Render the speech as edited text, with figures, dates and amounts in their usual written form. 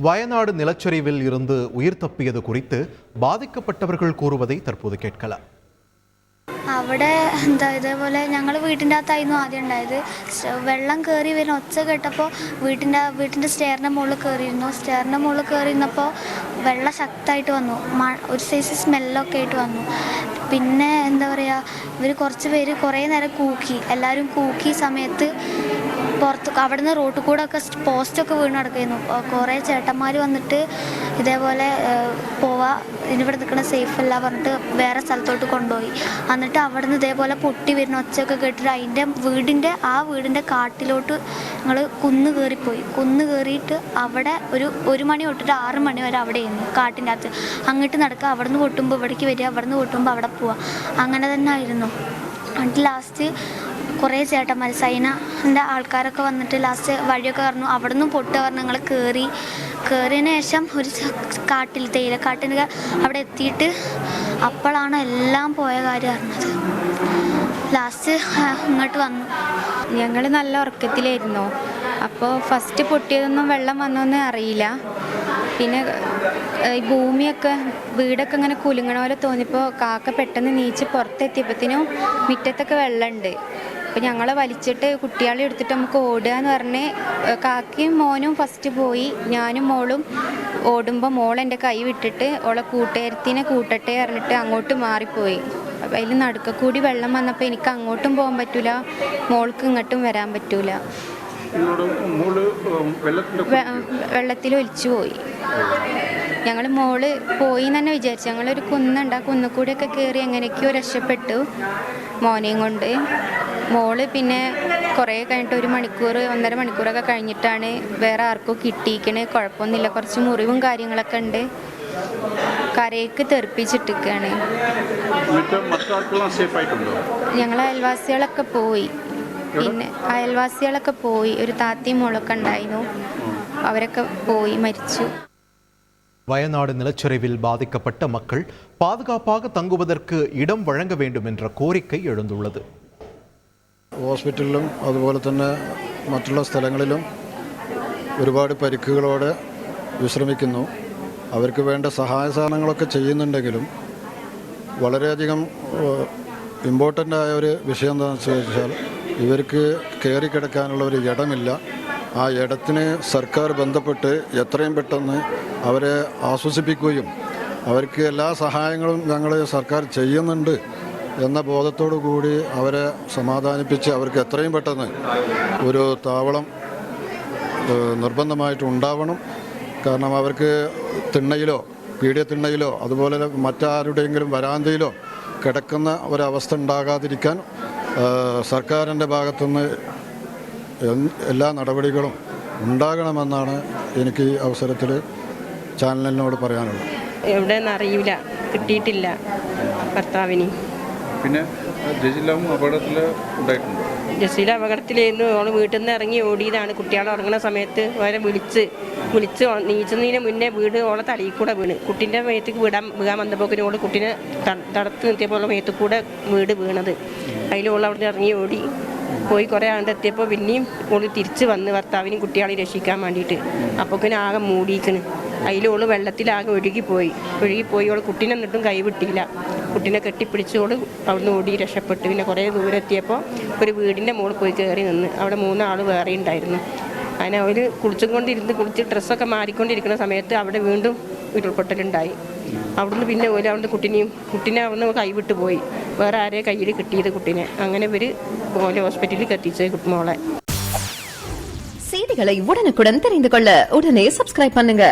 வயநாடு நிலச்சரிவில் இருந்து உயிர் தப்பியது குறித்து பாதிக்கப்பட்டவர்கள் கூறுவதை தற்போது கேட்கலாம். അവിടെ ഇതേപോലെ ഞങ്ങൾ വീട്ടിൻ്റെ അകത്തായിരുന്നു ആദ്യം ഉണ്ടായത്. വെള്ളം കയറി വരുന്ന ഒച്ച കേട്ടപ്പോൾ വീട്ടിൻ്റെ സ്റ്റെയറിൻ്റെ മുകളിൽ കയറിയിരുന്നു. സ്റ്റെയറിൻ്റെ മുകളിൽ കയറിയിരുന്നപ്പോൾ വെള്ളം ശക്തമായിട്ട് വന്നു. ഒരു സൈസ് സ്മെല്ലൊക്കെ ആയിട്ട് വന്നു. പിന്നെ എന്താ പറയുക, ഇവർ കുറച്ച് പേര് കുറേ നേരം എല്ലാവരും കൂക്കി സമയത്ത് പുറത്ത് അവിടെ നിന്ന് റോട്ടിൽ കൂടെ ഒക്കെ പോസ്റ്റൊക്കെ വീണ് കിടക്കുന്നു. കുറേ ചേട്ടന്മാർ വന്നിട്ട് ഇതേപോലെ ഇവിടെ നിൽക്കണ സേഫ് അല്ല പറഞ്ഞിട്ട് വേറെ സ്ഥലത്തോട്ട് കൊണ്ടുപോയി. എന്നിട്ട് അവിടെ നിന്ന് ഇതേപോലെ പൊട്ടി വരുന്ന ഒച്ചയൊക്കെ കേട്ടിട്ട് അതിൻ്റെ വീടിൻ്റെ കാട്ടിലോട്ട് ഞങ്ങൾ കുന്ന് കയറിപ്പോയി. കുന്ന് കയറിയിട്ട് അവിടെ ഒരു മണി തൊട്ടിട്ട് 6 മണി വരെ അവിടെ ആയിരുന്നു കാട്ടിൻ്റെ അകത്ത്. അങ്ങോട്ട് നടക്കുക, അവിടെ നിന്ന് പൊട്ടുമ്പോൾ ഇവിടേക്ക് വരിക, അവിടെ നിന്ന് പൊട്ടുമ്പോൾ അവിടെ പോവുക, അങ്ങനെ തന്നെ ആയിരുന്നു. എന്നിട്ട് ലാസ്റ്റ് കുറേ ചേട്ടന്മാർ സൈനൻ്റെ ആൾക്കാരൊക്കെ വന്നിട്ട് ലാസ്റ്റ് വഴിയൊക്കെ പറഞ്ഞു. അവിടെ നിന്നും പൊട്ടുക പറഞ്ഞു. ഞങ്ങൾ കയറിയതിന് ശേഷം ഒരു തേയിലക്കാട്ടിന് അവിടെ എത്തിയിട്ട് അപ്പോഴാണ് എല്ലാം പോയ കാര്യം അറിഞ്ഞത്. ലാസ്റ്റ് ഇങ്ങോട്ട് വന്നു. ഞങ്ങൾ നല്ല ഉറക്കത്തിലായിരുന്നു. അപ്പോൾ ഫസ്റ്റ് പൊട്ടിയതൊന്നും വെള്ളം വന്നൊന്നും അറിയില്ല. പിന്നെ ഈ ഭൂമിയൊക്കെ വീടൊക്കെ ഇങ്ങനെ കുലുങ്ങണ പോലെ തോന്നിയപ്പോൾ കാക്ക പെട്ടെന്ന് നീച്ച് പുറത്തെത്തിയപ്പോഴത്തേനും മുറ്റത്തൊക്കെ വെള്ളമുണ്ട്. അപ്പോൾ ഞങ്ങളെ വലിച്ചിട്ട് കുട്ടികളെ എടുത്തിട്ട് നമുക്ക് ഓടുക എന്ന് പറഞ്ഞ് കാക്കയും മോനും ഫസ്റ്റ് പോയി. ഞാനും മോളും ഓടുമ്പോൾ മോൾ എൻ്റെ കൈ വിട്ടിട്ട് ഓളെ കൂട്ടുകാരത്തിനെ കൂട്ടട്ടെ പറഞ്ഞിട്ട് അങ്ങോട്ട് മാറിപ്പോയി. അപ്പോൾ അതിൽ നടുക്കക്കൂടി വെള്ളം വന്നപ്പോൾ എനിക്ക് അങ്ങോട്ടും പോകാൻ പറ്റില്ല, മോൾക്ക് ഇങ്ങോട്ടും വരാൻ പറ്റില്ല. വെള്ളത്തിൽ ഒലിച്ചു പോയി. ഞങ്ങൾ മോള് പോയി എന്ന് തന്നെ വിചാരിച്ചു. ഞങ്ങളൊരു കുന്നുണ്ട്, ആ കുന്നുകൂടിയൊക്കെ കയറി എങ്ങനെയൊക്കെയോ രക്ഷപ്പെട്ടു മോനെയും കൊണ്ട്. മോള് പിന്നെ കുറേ കഴിഞ്ഞിട്ട് 1 മണിക്കൂർ 1.5 മണിക്കൂറൊക്കെ കഴിഞ്ഞിട്ടാണ് വേറെ ആർക്കും കിട്ടിയിരിക്കണേ. കുഴപ്പമൊന്നുമില്ല, കുറച്ച് മുറിവും കാര്യങ്ങളൊക്കെ ഉണ്ട്. കരയ്ക്ക് തെറിപ്പിച്ചിട്ടിരിക്കുകയാണ്. ഞങ്ങൾ അയൽവാസികളൊക്കെ പോയി. ഒരു താത്തയും മോളൊക്കെ ഉണ്ടായിരുന്നു, അവരൊക്കെ പോയി മരിച്ചു. வயநாடு நிலச்சரிவில் பாதிக்கப்பட்ட மக்கள் பாதுகாப்பாக தங்குவதற்கு இடம் வழங்க வேண்டும் என்ற கோரிக்கை எழுந்துள்ளது. ഹോസ്പിറ്റലിലും അതുപോലെ തന്നെ മറ്റുള്ള സ്ഥലങ്ങളിലും ഒരുപാട് പരിക്കുകളോടെ വിശ്രമിക്കുന്നു. അവർക്ക് വേണ്ട സഹായ സാധനങ്ങളൊക്കെ ചെയ്യുന്നുണ്ടെങ്കിലും വളരെയധികം ഇമ്പോർട്ടൻ്റ് ആയ ഒരു വിഷയം എന്താണെന്ന് വെച്ചാൽ ഇവർക്ക് കയറിക്കിടക്കാനുള്ള ഒരു ഇടമില്ല. ആ ഇടത്തിന് സർക്കാർ ബന്ധപ്പെട്ട് എത്രയും പെട്ടെന്ന് അവരെ ആശ്വസിപ്പിക്കുകയും അവർക്ക് എല്ലാ സഹായങ്ങളും ഞങ്ങൾ സർക്കാർ ചെയ്യുന്നുണ്ട് എന്ന ബോധത്തോടു കൂടി അവരെ സമാധാനിപ്പിച്ച് അവർക്ക് എത്രയും പെട്ടെന്ന് ഒരു താവളം നിർബന്ധമായിട്ടുണ്ടാവണം. കാരണം അവർക്ക് തിണ്ണയിലോ പീഡിയത്തിണ്ണയിലോ അതുപോലെ മറ്റാരുടെയെങ്കിലും വരാന്തയിലോ കിടക്കുന്ന ഒരവസ്ഥ ഉണ്ടാകാതിരിക്കാൻ സർക്കാരിൻ്റെ ഭാഗത്തുനിന്ന് എല്ലാ നടപടികളും ഉണ്ടാകണമെന്നാണ് എനിക്ക് ഈ അവസരത്തിൽ ചാനലിനോട് പറയാനുള്ളത്. എവിടെയെന്ന് അറിയില്ല, കിട്ടിയിട്ടില്ല ഭർത്താവിന്. പിന്നെ ജസീല അപകടത്തിലായിരുന്നു. അവൾ വീട്ടിൽ നിന്ന് ഇറങ്ങി ഓടിയതാണ്. കുട്ടികൾ ഉറങ്ങുന്ന സമയത്ത് അവരെ വിളിച്ച് നീച്ചുന്നതിന് മുന്നേ വീട് ഓളെ തലയിൽ കൂടെ വീണ്. കുട്ടീൻ്റെ മേത്തേക്ക് വീഴാൻ വന്നപ്പോൾ ഓള് കുട്ടീനെ തടുത്ത് നിർത്തിയപ്പോൾ മേത്തിൽ കൂടെ വീട് വീണത്. അതിൽ ഓൾ അവിടെ നിന്ന് ഇറങ്ങി ഓടി പോയി. കുറേ ആണ്ട് എത്തിയപ്പോൾ പിന്നെയും ഓള് തിരിച്ച് വന്ന് ഭർത്താവിനും കുട്ടികളെയും രക്ഷിക്കാൻ വേണ്ടിയിട്ട്. അപ്പോൾ ആകെ മൂടിയിക്കണ്. അതിലോള് വെള്ളത്തിലാകെ ഒഴുകിപ്പോയി. ഓൾ കുട്ടീനെ എന്നിട്ടും കൈവിട്ടില്ല. കുട്ടീനെ കെട്ടിപ്പിടിച്ച് ഓള് അവിടുന്ന് ഓടി രക്ഷപ്പെട്ടു. പിന്നെ കുറേ ദൂരം എത്തിയപ്പോൾ ഒരു വീടിൻ്റെ മുകളിൽ പോയി കയറി നിന്ന്. അവിടെ 3 ആൾ വേറെ ഉണ്ടായിരുന്നു. അതിനെ അവർ കുളിച്ച് ഡ്രസ്സൊക്കെ മാറിക്കൊണ്ടിരിക്കുന്ന സമയത്ത് അവിടെ വീണ്ടും ഉരുൾപൊട്ടലുണ്ടായി. അവിടുന്ന് പിന്നെ അവിടുന്ന് കുട്ടീനെ അവിടുന്ന് കൈവിട്ട് പോയി. വേറെ ആരെയും കയ്യിൽ കിട്ടിയത് കുട്ടീനെ. അങ്ങനെ ഇവർ ഹോസ്പിറ്റലിൽ എത്തിച്ചത് മോളെ. செய்திகளை உடனுக்குடன் தெரிந்து கொள்ள உடனே சப்ஸ்கிரைப் பண்ணுங்க.